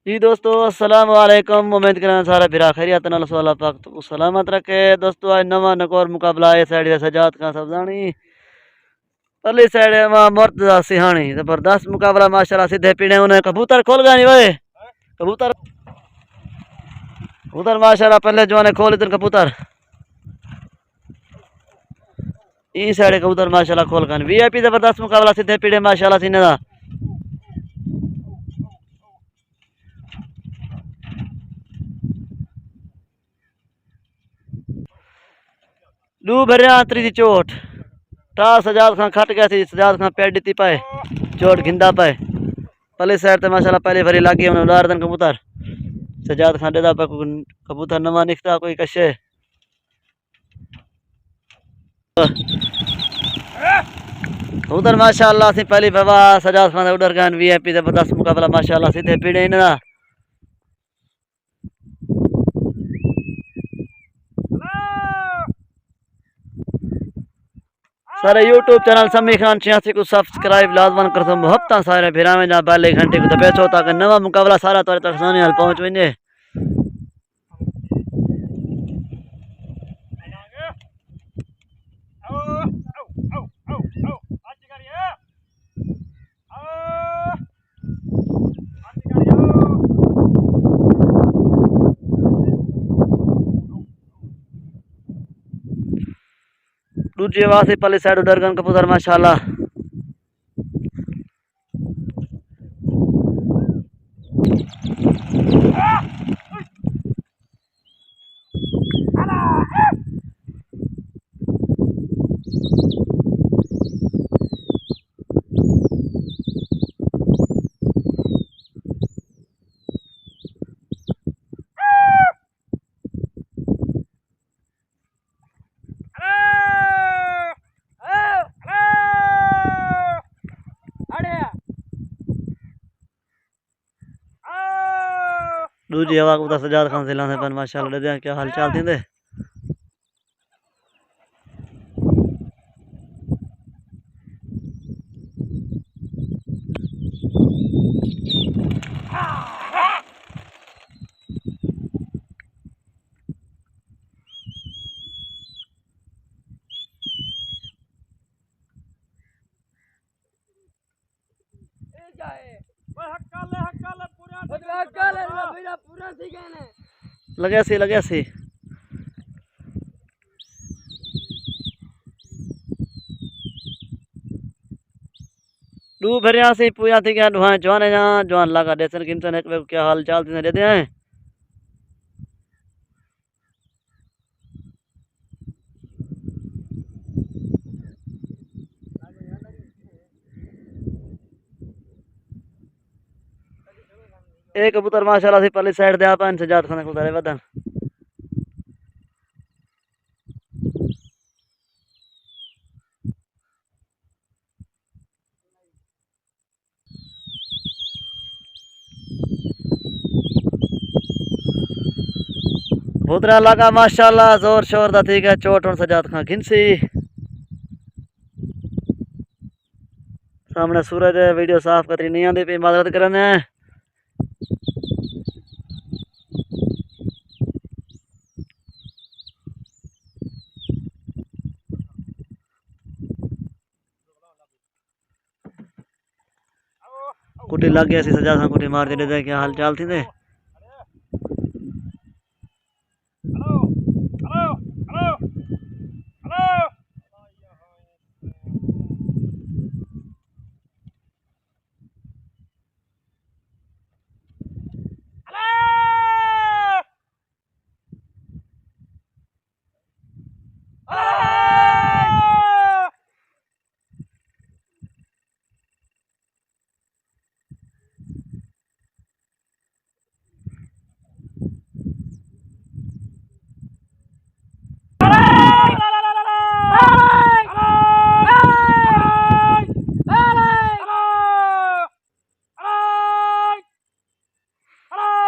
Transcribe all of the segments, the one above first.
जी दोस्तों अस्सलाम वालेकुम। उम्मीद करना सारा फिरा खैरियत नाल सो अल्लाह पाक तो सलामत रखे। दोस्तों आज नवा नकोर मुकाबला है साइड सजाद खान सब्जानी परली साइड मुर्तजा सिहानी जबरदस्त मुकाबला माशाल्लाह। सीधे पीने उन्हें कबूतर खोल गए वे कबूतर कबूतर माशाल्लाह पहले जवाने खोल इधर कबूतर ई साइड कबूतर माशाल्लाह खोल गए। वीआईपी जबरदस्त मुकाबला सीधे पीड़े माशाल्लाह सीने दा लू भरिया त्री दी चोट टा सजाद खान खट गया थी। सजाद खान पैर दी पाए चोट गिंदा पाए पहले साइड ते माशाल्लाह पहले भरी लागी उन्हें उड़ार दन कबूतर सजाद खान देदा पे कबूतर नवा निकता कोई कशे कबूतर माशाल्लाह सी पहली बवा सजाद खान उड़र गए। वीआईपी जबरदस्त मुकाबला माशाल्लाह सीधे पीड़े इनदा सारे यूट्यूब चैनल समी खान 86 को सब्सक्राइब लाजमन कर दो। हफ्ता सारे फिरावे ना पहले घंटे को दबेचो ताकि नवा मुकाबला सारा तौर तक सामने हाल पहुंच वने। दूसरी आवाज से पहले साइड उधर गन कबूतर माशाल्लाह दूसरी हवा को सजाद खान से लाने पर माशाल्लाह दे क्या हाल चाल थी। लगे सी दू भरिया से पूजा थी क्या दुआ जवान है जवान लगा देसन किमसन एक क्या हाल चाल थी दे हैं। एक कबूतर माशाल्लाह से पहले साइड दे आपन सजाद खान कबूतर वदन भूतरा लगा माशाल्लाह जोर शोर दा ठीक है। चोट और सजाद खान घिनसी सामने सूरज है। वीडियो साफ कतरी नहीं आती पी मदद करने कुटी लग गया सी सजाद खान कुटी मार दे क्या हाल चाल थी दे।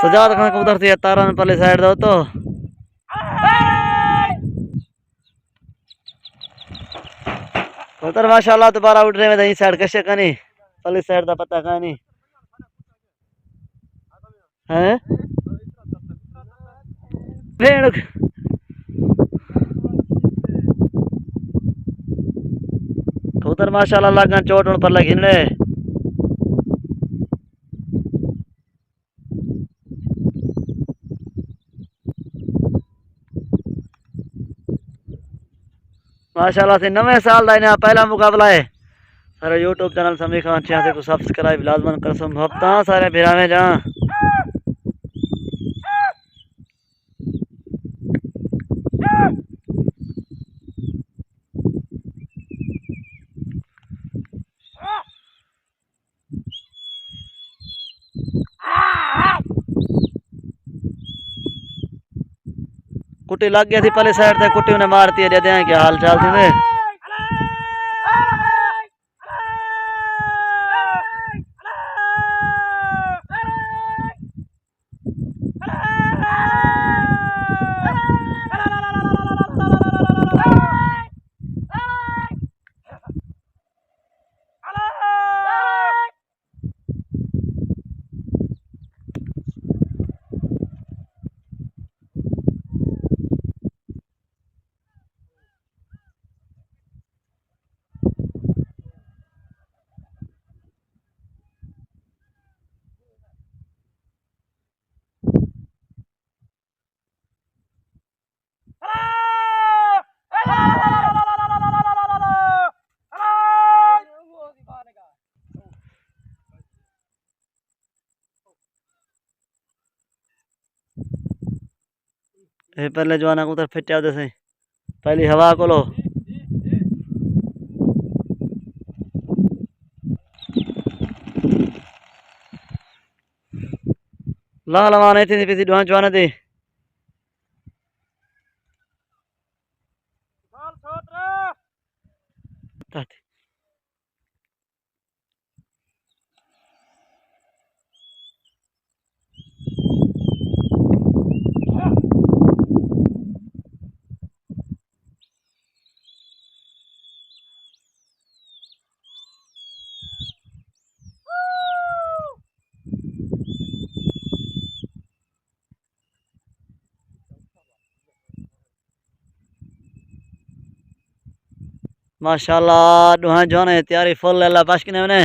सजाद खान कबूतर थी तारा में पहले साइड दो तो कबूतर माशाल्लाह दोबारा उड़ रहे में दही साइड कशे कनी पहले साइड दा पता कहानी हैं भेड़ कबूतर माशाल्लाह लगन चोट पर लगी ने माशाल्लाह से नवे साल का इन्हें पहला मुकाबला है सारे यूट्यूब चैनल समी खान छियासी को सब्सक्राइब लाजमन कर संभवता सारे भिरावे जा कुट्टी लग गई थी पहले साइड से कुट्टी उन्हें मारती है दे दें क्या हाल चाल थी पहले जवाना को उधर फिट आते से पहली हवा को लो ला लवा नहीं थी पीसी दुआ जवाना दे माशाल्लाह दुआ जवाना तैयारी फुल अल्लाह पास किने ने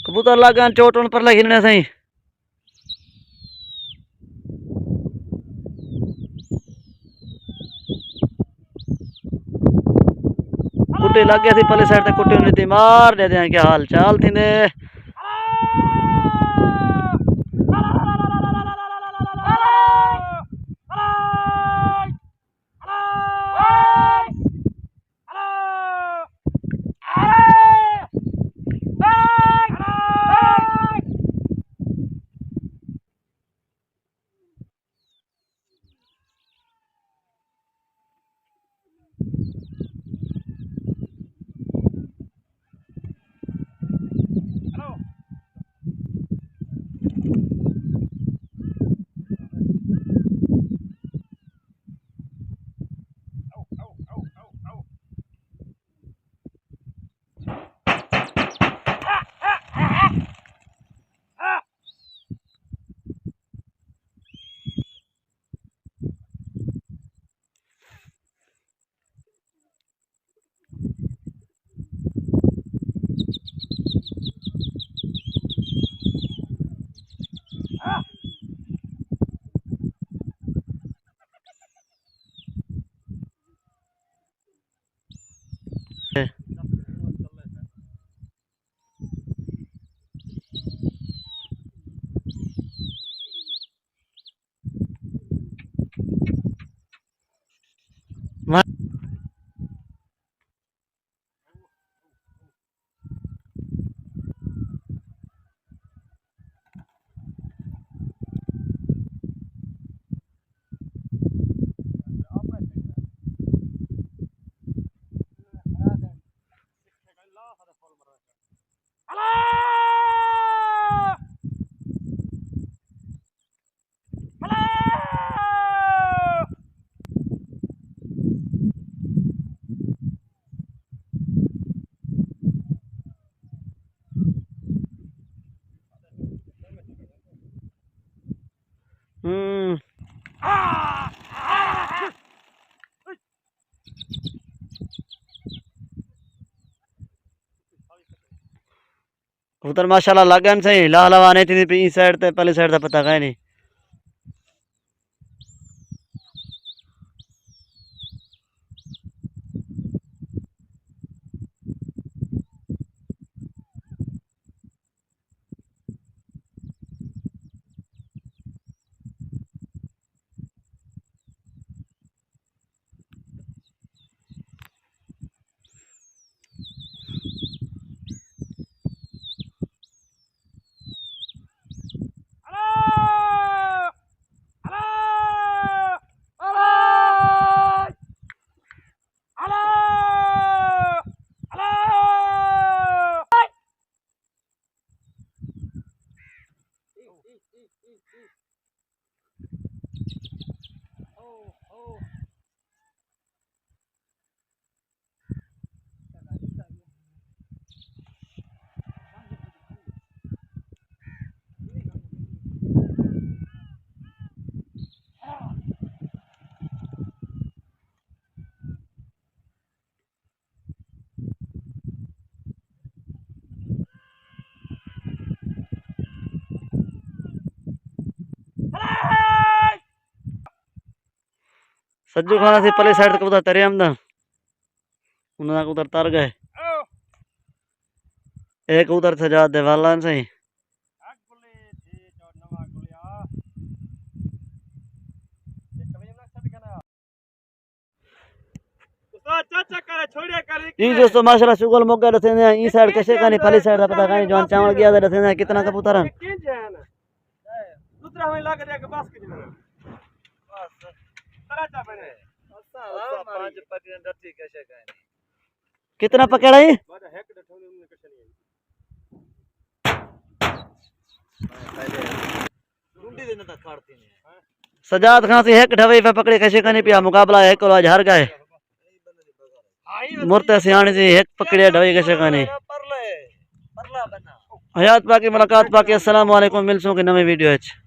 कबूतर लगन चोट पर लगी ने सही कुट्टी लग गई थी पहले साइड से कुट्टी उन्हें थी मार दे दें क्या हाल चाल थी ने कबूतर माशाल्लाह लगन सही ला लवाने थी इस साइड ते पहली साइड दा पता काहे नहीं। सज्जू खाना से पहले साइड कबूतर तरे आमदा उन्होंने कबूतर तर गए एक कबूतर सजा दे वाला सही जी दोस्तों माशाल्लाह शुगल मोगा रथे ने ई साइड कैसे कानी पहली साइड पता कानी जवान चावल गया रथे ने कितना कबूतर है दूसरा में लग जाके बस के बस तराटा बने पांच पकड़न डटी कैसे कानी कितना पकड़ा है हेक डठोने में कैसे नहीं रुंडी देने तक काटती नहीं सजाद खान से हेक ढवे पे पकड़े कैसे कानी पिया मुकाबला है को आज हार गए मुर्ते सियाने से एक पकड़े ढवे कैसे कानी हयात पाकी मुलाकात पाकी अस्सलाम वालेकुम मिलसूं के नवे वीडियो है।